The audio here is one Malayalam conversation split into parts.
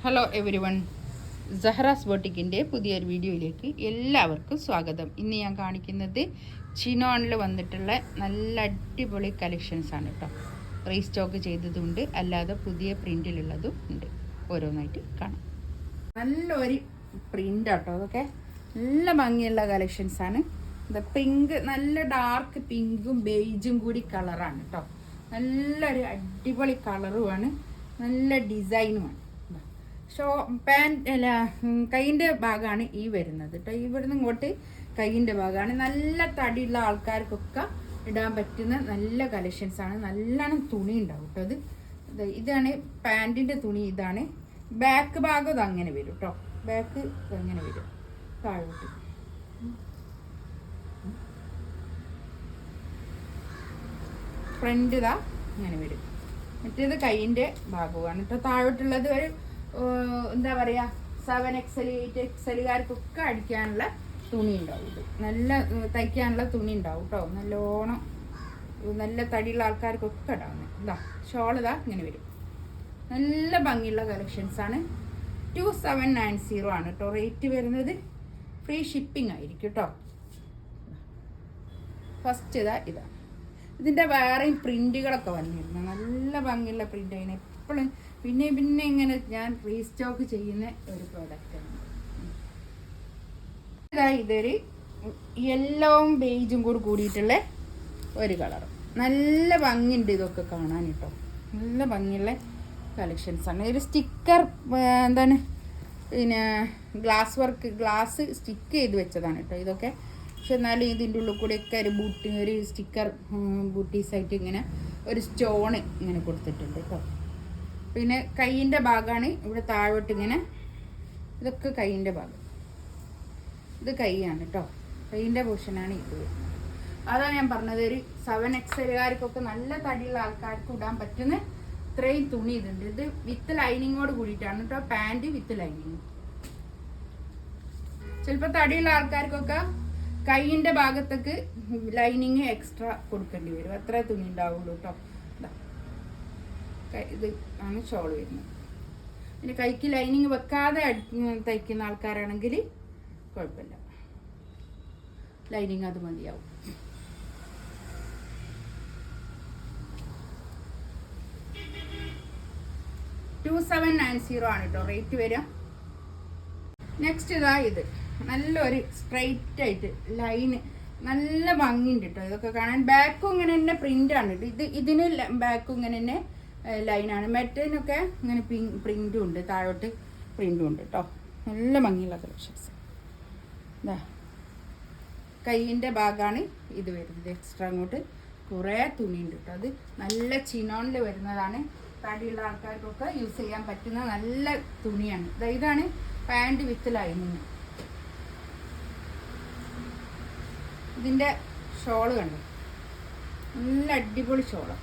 ഹലോ എവരി വൺ, സഹറാസ് ബോട്ടിക്കിൻ്റെ പുതിയൊരു വീഡിയോയിലേക്ക് എല്ലാവർക്കും സ്വാഗതം. ഇന്ന് ഞാൻ കാണിക്കുന്നത് ചിനോണിൽ വന്നിട്ടുള്ള നല്ല അടിപൊളി കളക്ഷൻസാണ് കേട്ടോ. റീസ്റ്റോക്ക് ചെയ്തതുണ്ട്, അല്ലാതെ പുതിയ പ്രിൻറ്റിലുള്ളതും ഉണ്ട്. ഓരോന്നായിട്ട് കാണാം. നല്ലൊരു പ്രിൻ്റ് കേട്ടോ. അതൊക്കെ നല്ല ഭംഗിയുള്ള കളക്ഷൻസാണ്. ഇത് പിങ്ക്, നല്ല ഡാർക്ക് പിങ്കും ബേജും കൂടി കളറാണ് കേട്ടോ. നല്ലൊരു അടിപൊളി കളറുമാണ്, നല്ല ഡിസൈനുമാണ്. പാൻറ് അല്ല, കൈയിൻ്റെ ഭാഗമാണ് ഈ വരുന്നത് കേട്ടോ. ഇവിടുന്ന് ഇങ്ങോട്ട് കൈയിൻ്റെ ഭാഗമാണ്. നല്ല തടിയുള്ള ആൾക്കാർക്കൊക്കെ ഇടാൻ പറ്റുന്ന നല്ല കളക്ഷൻസാണ്. നല്ലോണം തുണി ഉണ്ടാവും കേട്ടോ. ഇതാണ് പാൻറ്റിൻ്റെ തുണി. ഇതാണ് ബാക്ക് ഭാഗം. ഇത് അങ്ങനെ വരും കേട്ടോ. ബാക്ക് അങ്ങനെ വരും താഴോട്ട്. ഫ്രണ്ട് ഇതാ ഇങ്ങനെ വരും. മറ്റേത് കൈയിൻ്റെ ഭാഗമാണ് കേട്ടോ. താഴോട്ടുള്ളത് ഒരു എന്താ പറയുക, 7XL 8XLകാർക്കൊക്കെ അടിക്കാനുള്ള തുണി ഉണ്ടാവും. ഇത് നല്ല തയ്ക്കാനുള്ള തുണി ഉണ്ടാവും കേട്ടോ. നല്ലോണം നല്ല തടിയുള്ള ആൾക്കാർക്കൊക്കെ ഇടാവുന്നത്. ഇതാ ഷോൾ ഇതാ ഇങ്ങനെ വരും. നല്ല ഭംഗിയുള്ള കളക്ഷൻസാണ്. 2790 ആണ് കേട്ടോ റേറ്റ് വരുന്നത്. ഫ്രീ ഷിപ്പിംഗ് ആയിരിക്കും കേട്ടോ. ഫസ്റ്റ് ഇതാ ഇതിൻ്റെ വേറെയും പ്രിൻറ്റുകളൊക്കെ വന്നിരുന്നു. നല്ല ഭംഗിയുള്ള പ്രിൻ്റ്. അതിന് എപ്പോഴും പിന്നെ ഇങ്ങനെ ഞാൻ റീസ്റ്റോക്ക് ചെയ്യുന്ന ഒരു പ്രോഡക്റ്റാണ്. ഇതൊരു യെല്ലോവും ബേജും കൂടിയിട്ടുള്ള ഒരു കളർ. നല്ല ഭംഗിയുണ്ട് ഇതൊക്കെ കാണാൻ കേട്ടോ. നല്ല ഭംഗിയുള്ള കളക്ഷൻസാണ്. ഒരു സ്റ്റിക്കർ എന്താണ് പിന്നെ ഗ്ലാസ് വർക്ക്, ഗ്ലാസ് സ്റ്റിക്ക് ചെയ്ത് വെച്ചതാണ് കേട്ടോ ഇതൊക്കെ. പക്ഷെ എന്നാലും ഇതിൻ്റെ ഉള്ളിൽ കൂടെയൊക്കെ ഒരു സ്റ്റിക്കർ ബൂട്ടീസായിട്ട് ഇങ്ങനെ ഒരു സ്റ്റോണ് ഇങ്ങനെ കൊടുത്തിട്ടുണ്ട് കേട്ടോ. പിന്നെ കൈയിൻ്റെ ഭാഗമാണ് ഇവിടെ താഴോട്ട് ഇങ്ങനെ. ഇതൊക്കെ കൈയിൻ്റെ ഭാഗം. ഇത് കൈയാണ് കേട്ടോ. കൈയിൻ്റെ പോർഷനാണ് ഇത്. അതാണ് ഞാൻ പറഞ്ഞത്, ഒരു 7XLകാർക്കൊക്കെ നല്ല തടിയുള്ള ആൾക്കാർക്ക് ഇടാൻ പറ്റുന്ന ഇത്രയും തുണി ഇതുണ്ട്. ഇത് വിത്ത് ലൈനിങ്ങോട് കൂടിയിട്ടാണ് കേട്ടോ. Pant with lining. ചിലപ്പോൾ തടിയുള്ള ആൾക്കാർക്കൊക്കെ കൈയിൻ്റെ ഭാഗത്തേക്ക് ലൈനിങ് എക്സ്ട്രാ കൊടുക്കേണ്ടി വരും. അത്ര തുണി ഉണ്ടാവുള്ളൂ കേട്ടോ. ഇത് ആണ് ഷോൾ വരുന്നത്. പിന്നെ കൈക്ക് ലൈനിങ് വെക്കാതെ തയ്ക്കുന്ന ആൾക്കാരാണെങ്കിൽ കുഴപ്പമില്ല, ലൈനിങ് അത് മതിയാവും. $2790 ആണ് കേട്ടോ റേറ്റ് വരിക. നെക്സ്റ്റ് ഇതാ ഇത് നല്ലൊരു സ്ട്രൈറ്റ് ആയിട്ട് ലൈന്, നല്ല ഭംഗിയുണ്ട് കേട്ടോ ഇതൊക്കെ കാണാൻ. ബാക്കും ഇങ്ങനെ തന്നെ പ്രിൻ്റാണ് കേട്ടോ. ഇതിന് ബാക്കും ഇങ്ങനെ തന്നെ ലൈനാണ്. മറ്റേതിനൊക്കെ ഇങ്ങനെ പ്രിൻറ്റും ഉണ്ട്, താഴോട്ട് പ്രിൻറ്റും ഉണ്ട് കേട്ടോ. നല്ല ഭംഗിയുള്ള കളക്ഷൻസ്. ഇതാ കൈയിൻ്റെ ഭാഗമാണ് ഇത് വരുന്നത്. എക്സ്ട്രാ അങ്ങോട്ട് കുറേ തുണിയുണ്ട് കേട്ടോ. അത് നല്ല ചിനോണിൽ വരുന്നതാണ്. തടിയുള്ള ആൾക്കാർക്കൊക്കെ യൂസ് ചെയ്യാൻ പറ്റുന്ന നല്ല തുണിയാണ്. ഇതാണ് പാൻറ് വിത്ത് ലൈനിങ്. ഇതിൻ്റെ ഷോള് കണ്ടു, നല്ല അടിപൊളി ഷോള്.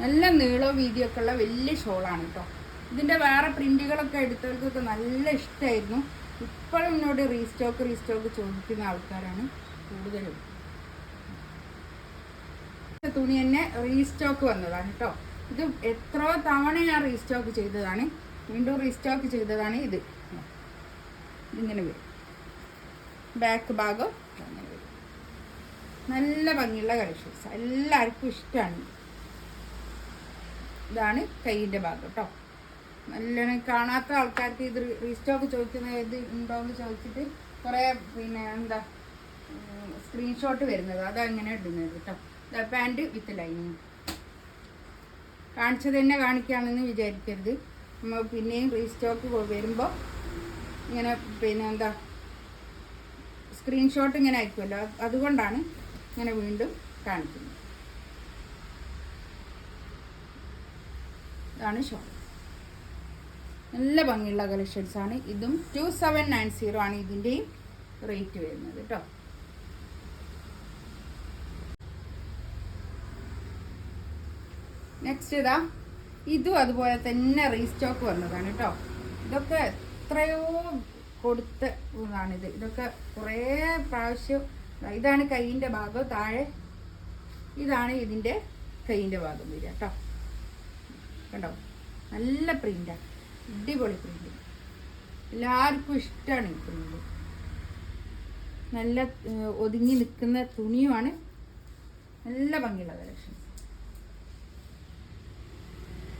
നല്ല നീളവും വീതിയൊക്കെ ഉള്ള വലിയ ഷോളാണ് കേട്ടോ. ഇതിൻ്റെ വേറെ പ്രിൻറ്റുകളൊക്കെ എടുത്തവർക്കൊക്കെ നല്ല ഇഷ്ടമായിരുന്നു. ഇപ്പോഴും എന്നോട് റീസ്റ്റോക്ക് ചോദിക്കുന്ന ആൾക്കാരാണ് കൂടുതലും. തുണി തന്നെ റീസ്റ്റോക്ക് വന്നതാണ് കേട്ടോ. ഇത് എത്രയോ തവണ ഞാൻ റീസ്റ്റോക്ക് ചെയ്തതാണ്, വീണ്ടും റീസ്റ്റോക്ക് ചെയ്തതാണ്. ഇതിങ്ങനെ വരും. ബാക്ക് ഭാഗം അങ്ങനെ വരും. നല്ല ഭംഗിയുള്ള കളക്ഷൻസ്, എല്ലാവർക്കും ഇഷ്ടമാണ്. ഇതാണ് കൈയിൻ്റെ ഭാഗം കേട്ടോ. നല്ലോണം കാണാത്ത ആൾക്കാർക്ക് ഇത് റീസ്റ്റോക്ക് ചോദിക്കുന്ന ഇത് ഉണ്ടോയെന്ന് ചോദിച്ചിട്ട് കുറേ പിന്നെ എന്താ സ്ക്രീൻഷോട്ട് വരുന്നത്, അതങ്ങനെ ഇടുന്നത് കേട്ടോ. Pant with lining. കാണിച്ചത് തന്നെ കാണിക്കുകയാണെന്ന് വിചാരിക്കരുത്. നമ്മൾ പിന്നെയും റീസ്റ്റോക്ക് വരുമ്പോൾ ഇങ്ങനെ പിന്നെ എന്താ സ്ക്രീൻഷോട്ട് ഇങ്ങനെ അയക്കുമല്ലോ, അതുകൊണ്ടാണ് ഇങ്ങനെ വീണ്ടും കാണിക്കുന്നത്. ഇതാണ് ഷോൾ. നല്ല ഭംഗിയുള്ള കളക്ഷൻസാണ്. ഇതും 2790 ആണ് ഇതിൻ്റെയും റേറ്റ് വരുന്നത് കേട്ടോ. നെക്സ്റ്റ് ഇതും അതുപോലെ തന്നെ റീസ്റ്റോക്ക് വന്നതാണ് കേട്ടോ. ഇതൊക്കെ എത്രയോ കൊടുത്ത ഇതാണിത്. ഇതൊക്കെ കുറേ പ്രാവശ്യം ഇതാണ് കൈയിൻ്റെ ഭാഗം. താഴെ ഇതാണ് ഇതിൻ്റെ കൈയിൻ്റെ ഭാഗം വരിക കേട്ടോ. കണ്ടോ, നല്ല പ്രിൻ്റാണ്, അടിപൊളി പ്രിൻ്റ്. എല്ലാവർക്കും ഇഷ്ടമാണ് ഈ പ്രിൻ്റ്. നല്ല ഒതുങ്ങി നിൽക്കുന്ന തുണിയുമാണ്. നല്ല ഭംഗിയുള്ള കളക്ഷൻ.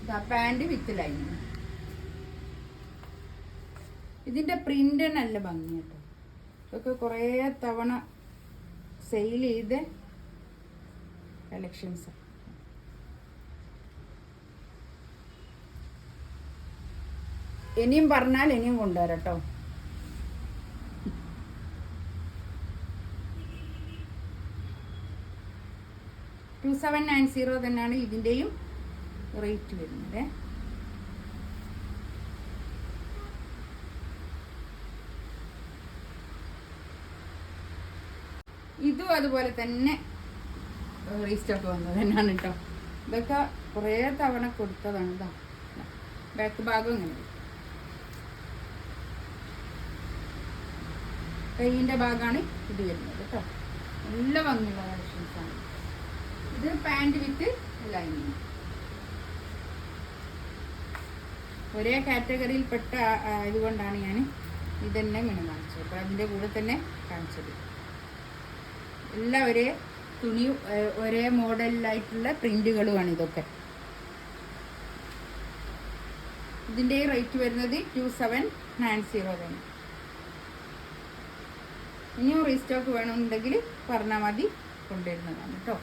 ഇതാ പാൻറ് വിത്ത് ലൈനിങ്. ഇതിൻ്റെ പ്രിൻ്റ് നല്ല ഭംഗി കേട്ടോ. ഇതൊക്കെ കുറേ തവണ സെയിൽ ചെയ്ത കളക്ഷൻസ്. ഇനിയും പറഞ്ഞാൽ ഇനിയും കൊണ്ടുവരാം കേട്ടോ. $2790 തന്നെയാണ് ഇതിൻ്റെയും റേറ്റ് വരുന്നത്. ഇതും അതുപോലെ തന്നെ റീസ്റ്റോക്ക് വന്നത് തന്നെയാണ് കേട്ടോ. ഇതൊക്കെ കുറേ തവണ കൊടുത്തതാണ്. ഇതാ ബാക്ക് ഭാഗം ഇങ്ങനെ, കൈയിൻ്റെ ഭാഗമാണ് ഇത് വരുന്നത് കേട്ടോ. നല്ല ഭംഗിയുള്ള കളക്ഷൻസാണ്. ഇത് പാൻറ് വിത്ത് ലൈനിങ്. ഒരേ കാറ്റഗറിയിൽപ്പെട്ട ആയതുകൊണ്ടാണ് ഞാൻ ഇതന്നെ ഇങ്ങനെ കാണിച്ചത്. അപ്പോൾ അതിൻ്റെ കൂടെ തന്നെ കാണിച്ചത്. എല്ലാം ഒരേ തുണിയും ഒരേ മോഡലിലായിട്ടുള്ള പ്രിൻറ്റുകളുമാണ് ഇതൊക്കെ. ഇതിൻ്റെ റേറ്റ് വരുന്നത് 2790 തന്നെ. ഇനിയും റീസ്റ്റോക്ക് വേണമെന്നുണ്ടെങ്കിൽ പറഞ്ഞാൽ മതി, കൊണ്ടുവരുന്നതാണ് കേട്ടോ.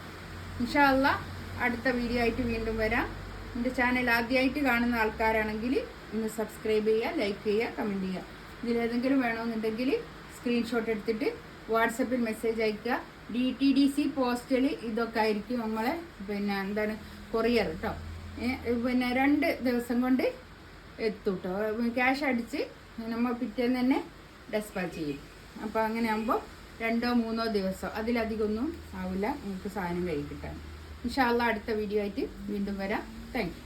ഇൻഷാ അല്ലാഹ് അടുത്ത വീഡിയോ ആയിട്ട് വീണ്ടും വരാം. എൻ്റെ ചാനൽ ആദ്യമായിട്ട് കാണുന്ന ആൾക്കാരാണെങ്കിൽ ഒന്ന് സബ്സ്ക്രൈബ് ചെയ്യുക, ലൈക്ക് ചെയ്യുക, കമൻറ്റ് ചെയ്യുക. ഇതിലേതെങ്കിലും വേണമെന്നുണ്ടെങ്കിൽ സ്ക്രീൻഷോട്ട് എടുത്തിട്ട് വാട്സപ്പിൽ മെസ്സേജ് അയക്കുക. DTDC പോസ്റ്റൽ ഇതൊക്കെ ആയിരിക്കും നമ്മളെ കൊറിയർ കേട്ടോ. 2 ദിവസം കൊണ്ട് എത്തും കേട്ടോ. ക്യാഷ് അടിച്ച് നമ്മൾ പിറ്റേന്ന് തന്നെ ഡെസ്പാച്ച് ചെയ്യും. അപ്പോൾ അങ്ങനെ ആകുമ്പോൾ 2-3 ദിവസം, അതിലധികമൊന്നും ആവില്ല നമുക്ക് സാധനം കയ്യിൽ കിട്ടാൻ. ഇൻഷാ അല്ലാഹ് അടുത്ത വീഡിയോ ആയിട്ട് വീണ്ടും വരാം. Thank you.